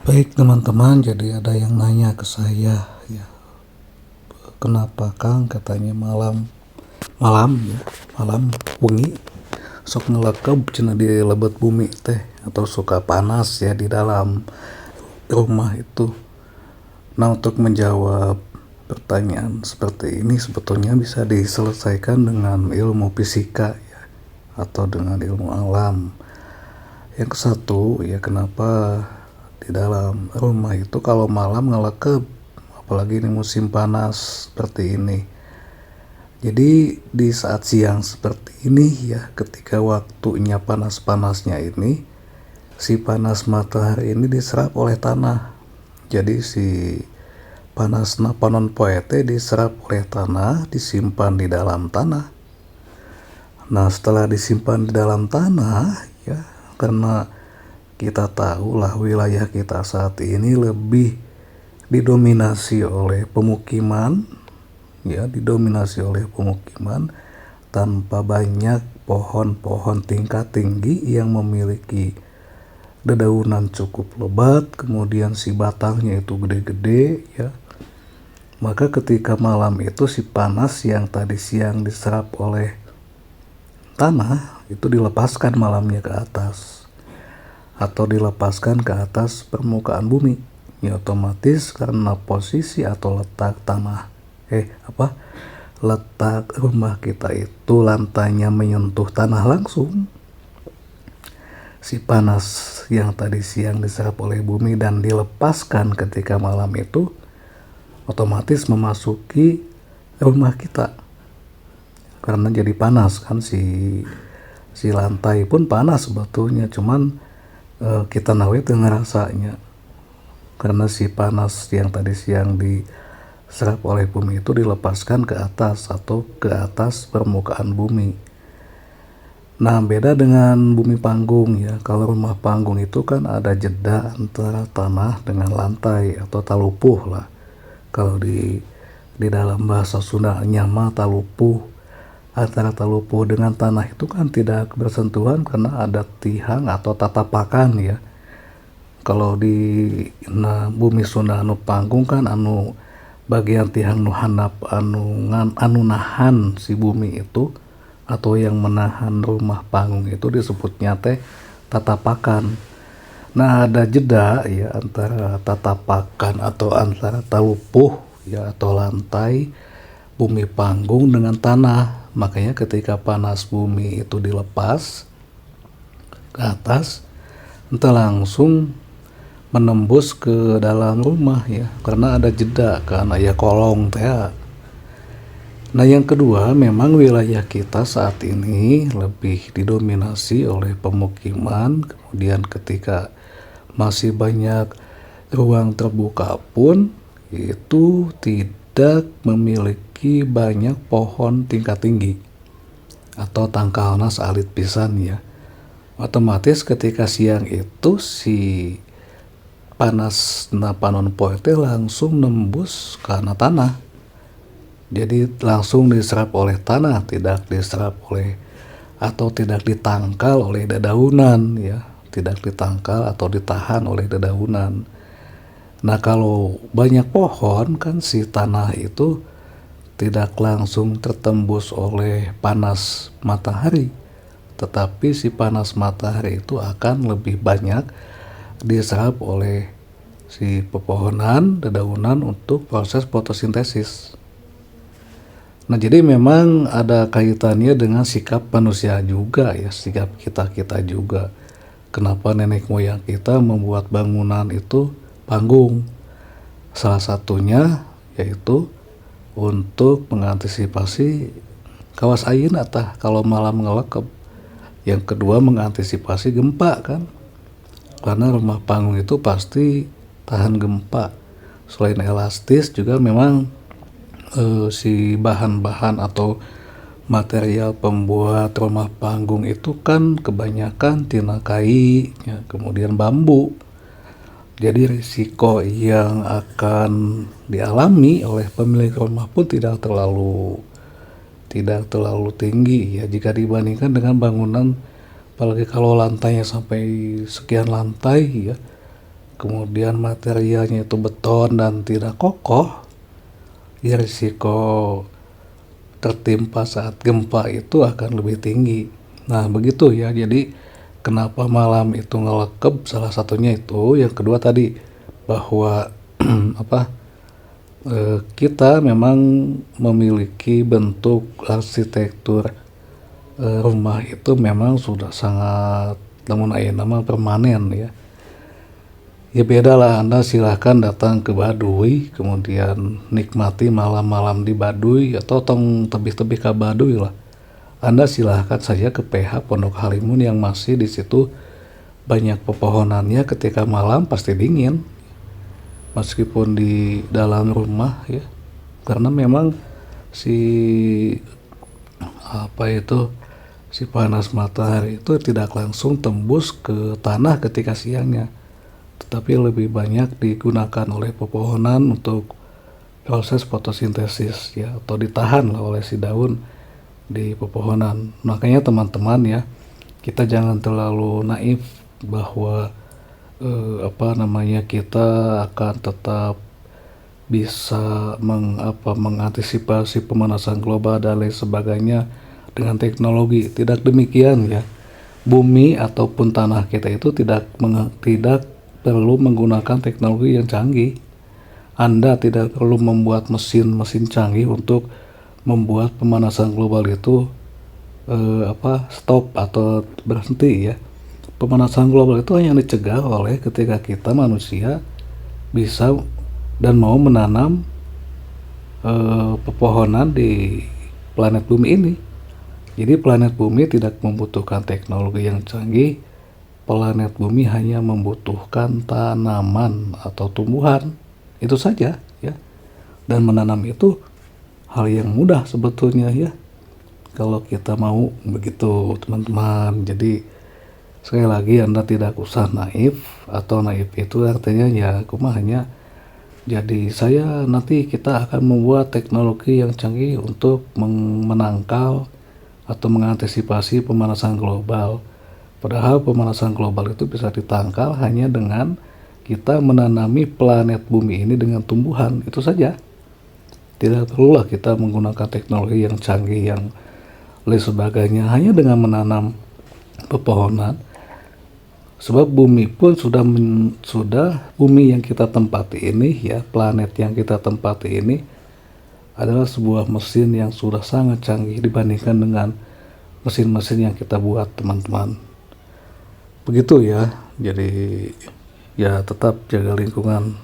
Baik teman-teman, jadi ada yang nanya ke saya ya, kenapa Kang katanya malam malam ya, malam wengi sok ngelekeb cenah di lebet bumi teh atau suka panas ya di dalam rumah itu. Nah, untuk menjawab pertanyaan seperti ini sebetulnya bisa diselesaikan dengan ilmu fisika ya, atau dengan ilmu alam. Yang satu ya, kenapa di dalam rumah itu kalau malam ngelekeb, apalagi ini musim panas seperti ini. Jadi di saat siang seperti ini ya, ketika waktunya panas-panasnya ini, si panas matahari ini diserap oleh tanah. Jadi si panas panon poete diserap oleh tanah, disimpan di dalam tanah. Nah, setelah disimpan di dalam tanah ya, karena kita tahulah wilayah kita saat ini lebih didominasi oleh pemukiman ya, didominasi oleh pemukiman tanpa banyak pohon-pohon tingkat tinggi yang memiliki dedaunan cukup lebat, kemudian si batangnya itu gede-gede ya. Maka ketika malam itu si panas yang tadi siang diserap oleh tanah itu dilepaskan malamnya ke atas atau dilepaskan ke atas permukaan bumi. Ya otomatis karena posisi atau letak tanah letak rumah kita itu lantainya menyentuh tanah langsung, si panas yang tadi siang diserap oleh bumi dan dilepaskan ketika malam itu otomatis memasuki rumah kita, karena jadi panas kan, si lantai pun panas sebetulnya, cuman kita nawe teu ngerasanya karena si panas yang tadi siang diserap oleh bumi itu dilepaskan ke atas atau ke atas permukaan bumi. Nah, beda dengan bumi panggung ya. Kalau rumah panggung itu kan ada jeda antara tanah dengan lantai atau talupuh lah. Kalau di dalam bahasa Sunda nyama talupuh. Antara talupuh dengan tanah itu kan tidak bersentuhan karena ada tihang atau tatapakan ya. Kalau di bumi Sunda anu panggung kan anu bagian tihang nu handap anu nahan si bumi itu atau yang menahan rumah panggung itu disebutnya teh tatapakan. Nah, ada jeda ya antara tatapakan atau antara talupuh ya atau lantai bumi panggung dengan tanah. Makanya ketika panas bumi itu dilepas ke atas, entah langsung menembus ke dalam rumah ya, karena ada jeda kan, ya kolong teh. Nah, yang kedua, memang wilayah kita saat ini lebih didominasi oleh pemukiman, kemudian ketika masih banyak ruang terbuka pun itu tidak memiliki banyak pohon tingkat tinggi atau tangkalna salit pisan ya. Otomatis ketika siang itu si panas panon poe teh langsung nembus karena tanah. Jadi langsung diserap oleh tanah, tidak diserap oleh atau tidak ditangkal oleh dedaunan ya, tidak ditangkal atau ditahan oleh dedaunan. Nah, kalau banyak pohon kan si tanah itu tidak langsung tertembus oleh panas matahari, tetapi si panas matahari itu akan lebih banyak diserap oleh si pepohonan, dedaunan untuk proses fotosintesis. Nah, jadi memang ada kaitannya dengan sikap manusia juga ya, sikap kita-kita juga. Kenapa nenek moyang kita membuat bangunan itu panggung? Salah satunya yaitu untuk mengantisipasi kawas ayeuna tah kalau malam ngelekep. Yang kedua mengantisipasi gempa kan. Karena rumah panggung itu pasti tahan gempa. Selain elastis juga memang si bahan-bahan atau material pembuat rumah panggung itu kan kebanyakan tina kai ya, kemudian bambu. Jadi risiko yang akan dialami oleh pemilik rumah pun tidak terlalu tinggi ya jika dibandingkan dengan bangunan, apalagi kalau lantainya sampai sekian lantai ya. kemudian materialnya itu beton dan tidak kokoh, ya risiko tertimpa saat gempa itu akan lebih tinggi. Nah begitu ya, jadi kenapa malam itu ngelekep, salah satunya itu. Yang kedua tadi bahwa kita memang memiliki bentuk arsitektur rumah itu memang sudah sangat namun nama permanen ya. Ya beda lah, Anda silahkan datang ke Baduy, kemudian nikmati malam-malam di Baduy, atau tong tebih-tebih ke Baduy lah. Anda silahkan saja ke PH Pondok Halimun yang masih di situ banyak pepohonannya. Ketika malam pasti dingin, meskipun di dalam rumah ya, karena memang si si panas matahari itu tidak langsung tembus ke tanah ketika siangnya, tetapi lebih banyak digunakan oleh pepohonan untuk proses fotosintesis ya, atau ditahan lah oleh si daun di pepohonan. Makanya teman-teman ya, kita jangan terlalu naif bahwa kita akan tetap bisa mengantisipasi pemanasan global dan lain sebagainya dengan teknologi. Tidak demikian ya. Bumi ataupun tanah kita itu tidak perlu menggunakan teknologi yang canggih. Anda tidak perlu membuat mesin canggih untuk membuat pemanasan global itu stop atau berhenti ya. Pemanasan global itu hanya dicegah oleh ketika kita manusia bisa dan mau menanam pepohonan di planet bumi ini. Jadi planet bumi tidak membutuhkan teknologi yang canggih. Planet bumi hanya membutuhkan tanaman atau tumbuhan, itu saja ya. Dan menanam itu hal yang mudah sebetulnya ya, kalau kita mau begitu teman-teman. Jadi sekali lagi, Anda tidak usah naif, atau naif itu artinya ya hanya jadi nanti kita akan membuat teknologi yang canggih untuk menangkal atau mengantisipasi pemanasan global. Padahal pemanasan global itu bisa ditangkal hanya dengan kita menanami planet bumi ini dengan tumbuhan, itu saja. Tidak perlulah kita menggunakan teknologi yang canggih yang lain sebagainya, hanya dengan menanam pepohonan. Sebab bumi pun sudah bumi yang kita tempati ini ya, planet yang kita tempati ini adalah sebuah mesin yang sudah sangat canggih dibandingkan dengan mesin-mesin yang kita buat, teman-teman. Begitu ya. Jadi ya tetap jaga lingkungan.